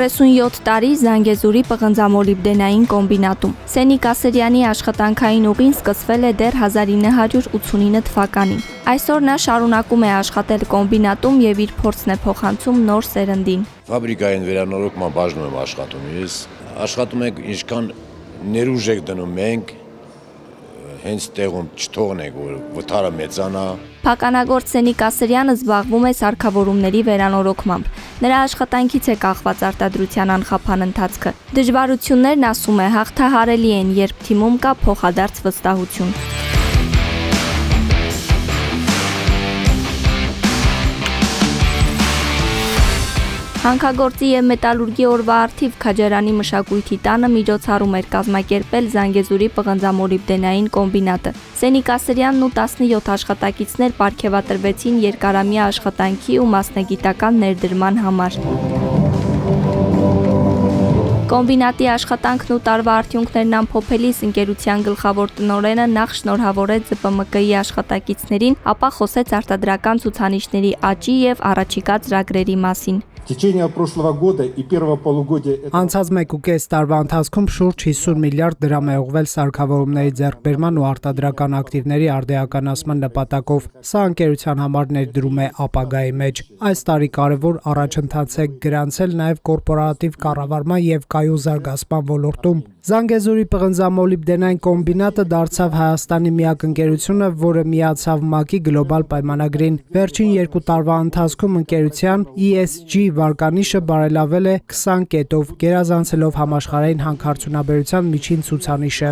Երեսունյոթ տարի Զանգեզուրի պղնձամոլիբդենային կոմբինատում։ Սենիկ Ասրյանի աշխատանքային ուղին սկսվել է դեռ 1989 թվականին։ Այսօր նա շարունակում է աշխատել կոմբինատում եւ իր փորձն է փոխանցում նոր սերնդին։ Ֆաբրիկային վերանորոգման բաժնում եմ աշխատում ես։ Աշխատում ենք ինչքան ներուժ եք դնում մենք, հենց տեղում չթողնենք, որ վթարը մեծանա։ Փականագործ Սենիկ Ասրյանը զբաղվում է սարքավորումների վերանորոգմամբ։ Նրա աշխատանքից է կախված արտադրության անխափան ընթացքը։ Դժվարություններն, ասում է, հաղթահարելի են, երբ թիմում կա փոխադարձ վստահություն։ Հանքագործի եւ մետալուրգի օրվա առթիվ Քաջարանի մշակույթի տանը միջոցառում էր կազմակերպել Զանգեզուրի պղնձամոլիբդենային կոմբինատը։ Սենիկ Ասրյանն ու 17 աշխատակիցներ պարգևատրվեցին երկարամյա աշխատանքի ու մասնագիտական ներդրման համար։ Կոմբինատի աշխատանքն ու տարվա արդյունքներն ամփոփելիս ընկերության գլխավոր տնօրենը նախ շնորհավորեց ԶՊՄԿ-ի աշխատակիցներին, ապա խոսեց արտադրական ցուցանիշների աճի եւ առաջիկա ծրագրերի մասին։ Անցած 1.5 տարվա ընթացքում շուրջ 50 միլիարդ դրամ է ուղղվել սարքավորումների ձեռքբերման ու արտադրական ակտիվների արդիականացման նպատակով։ Սա ընկերության համար ներդրում է ապագայի մեջ։ Այս տարի կարևոր առաջընթաց է գրանցել նաև կորպորատիվ կառավարման եւ կայուն զարգացման ոլորտում։ Զանգեզուրի պղնձամոլիբդենային կոմբինատը դարձավ Հայաստանի միակ ընկերությունը, որը միացավ ՄԱԿ-ի գլոբալ պայմանագրին։ Վերջին 2 տարվա ընթացքում ընկերության ESG վարկանիշը բարելավել է 20 կետով, գերազանցելով համաշխարհային հանքարդյունաբերության միջին ցուցանիշը։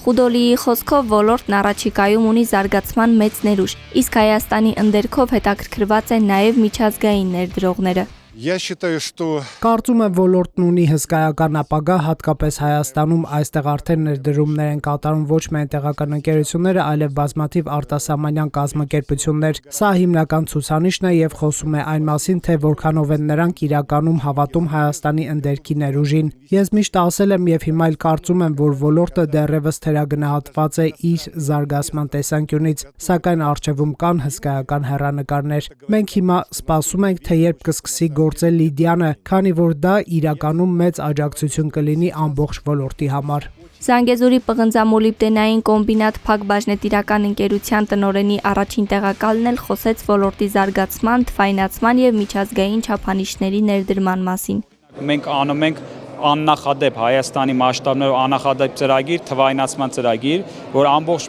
Խուդոլիի խոսքով ոլորտն առաջիկայում ունի զարգացման մեծ ներուժ, իսկ Հայաստանի ընդերքով հետաքրքրված են նաև միջազգային ներդրողները։ Կարծում եմ ոլորտն ունի հսկայական ապագա, հատկապես Հայաստանում, այստեղ արդեն ներդրումներ են կատարում ոչ միայն տեղական ընկերությունները, այլև բազմաթիվ արտասահմանյան կազմակերպություններ։ Սա հիմնական ցուցանիշն է եւ խոսում է այն մասին, թե որքանով են նրանք իրականում հավատում Հայաստանի ընդերքի ներուժին։ Ես միշտ ասել եմ եւ հիմա էլ կարծում եմ, որ ոլորտը դեռևս թերագնահատված է իր զարգացման տեսանկյունից, սակայն առջևում կան հսկայական հեռանկարներ։ Մենք հիմա սպասում ենք, թե երբ կսկսի գործել Լիդիանը, քանի որ դա իրականում մեծ աջակցություն կլինի ամբողջ ոլորտի համար։ Զանգեզուրի պղնձամոլիբդենային կոմբինատ Փակ բաժնետիրական ընկերության տնօրենի առաջին տեղակալն էլ խոսեց ոլորտի զարգացման, թվայնացման եւ միջազգային չափանիշների ներդրման մասին։ Մենք անում ենք աննախադեպ Հայաստանի մասշտաբներով աննախադեպ ծրագիր, թվայնացման ծրագիր, որ ամբողջ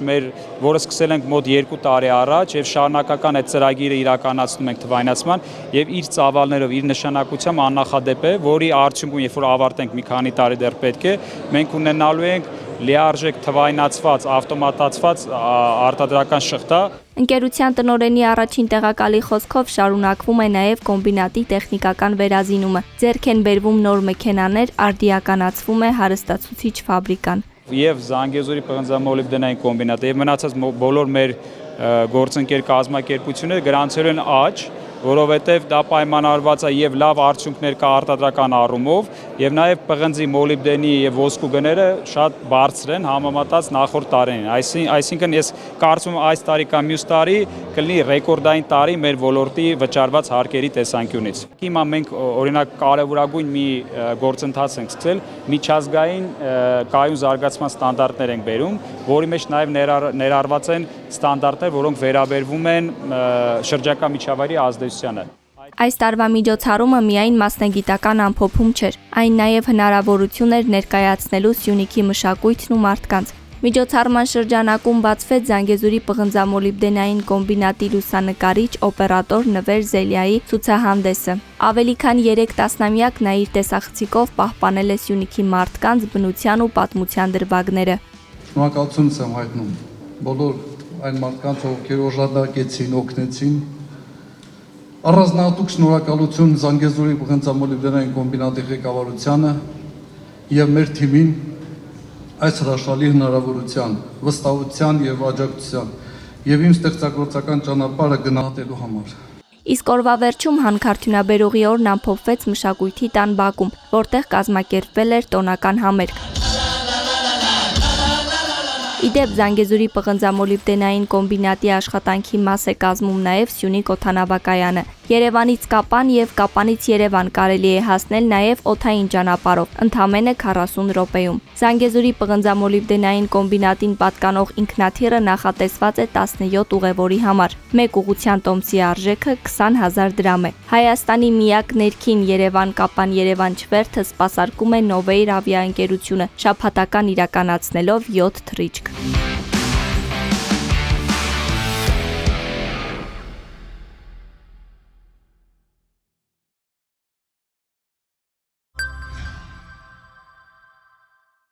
որը սկսել ենք մոտ 2 տարի առաջ եւ շարունակական այդ ծրագիրը իրականացնում ենք թվայնացման եւ իր ծավալներով, իր նշանակությամբ աննախադեպ է, որի արդյունքում երբ որ ավարտենք մի քանի տարի դեռ պետք է, մենք ունենալու ենք լիարժեք թվայնացված, ավտոմատացված արտադրական շղթա։ Ընկերության տնօրենի առաջին տեղակալի խոսքով շարունակվում է նաև կոմբինատի տեխնիկական վերազինումը։ Ձեռք են բերվում նոր մեքենաներ, արդիականացվում է հարստացուցիչ ֆաբրիկան։ Եվ Զանգեզուրի պղնձամոլիբդենային կոմբինատը եւ մնացած բոլոր մեր գործընկեր կազմակերպությունները գրանցել են աճ, որովհետև դա պայմանավորված է եւ լավ արդյունքներ կա արտադրական առումով եւ նաեւ պղնձի մոլիբդենի եւ ոսկու գները շատ բարձր են համեմատած նախորդ տարիներին։ Այսինքն ես կարծում եմ այս տարի կամ մյուս տարի կլինի ռեկորդային տարի մեր ոլորտի վճարված հարկերի տեսանկյունից։ Հիմա մենք օրինակ կարևորագույն մի գործընթաց ենք սկսել, միջազգային կայուն զարգացման ստանդարտներ ենք բերում, որի մեջ նաեւ ներառված են ստանդարտներ, որոնք վերաբերվում են շրջակա միջավայրի ազդեցությանը։ Այս տարվա միջոցառումը միայն մասնագիտական ամփոփում չէր, այն նաև հնարավորություն էր ներկայացնելու Սյունիքի մշակույթն ու մարդկանց։ Միջոցառման շրջանակում բացվեց Զանգեզուրի պղնձամոլիբդենային կոմբինատի լուսանկարիչ օպերատոր Նվեր Զելյայի ցուցահանդեսը։ Ավելի քան 3 տասնամյակ նա իր տեսախցիկով պահպանել է Սյունիքի մարդկանց բնության ու պատմության դրվագները։ Շնորհակալություն եմ հայտնում բոլոր այն մարդկանց, ովքեր օժանդակեցին, օգնեցին։ Առանձնահատուկ շնորհակալություն Զանգեզուրի պղնձամոլիբդենային կոմբինատի ղեկավարությանը եւ մեր թիմին այս հրաշալի հնարավորության, վստահության եւ աջակցության եւ իմ ստեղծագործական ճանապարհը գնահատելու համար։ Իսկ օրվա վերջում հանքարդյունաբերողի օրն ամփոփվեց Մշակույթի տան բակում, որտեղ կազմակերպվել էր տոնական համերգ։ Իդեպ Զանգեզուրի պղնձամոլիբդենային կոմբինատի աշխատանքի մաս է կազմում նաև Սյունիք օդանավակայանը։ Երևանից Կապան եւ Կապանից Երևան կարելի է հասնել նաև օդային ճանապարհով, ընդամենը 40 րոպեում։ Զանգեզուրի պղնձամոլիբդենային կոմբինատին պատկանող ինքնաթիռը նախատեսված է 17 ուղևորի համար։ Մեկ ուղղության տոմսի արժեքը 20,000 դրամ է։ Հայաստանի միակ ներքին Երևան-Կապան-Երևան չվերթը սպասարկում է Նովեյր ավիաընկերությունը, շաբաթական իրականացնելով 7 թռիչք։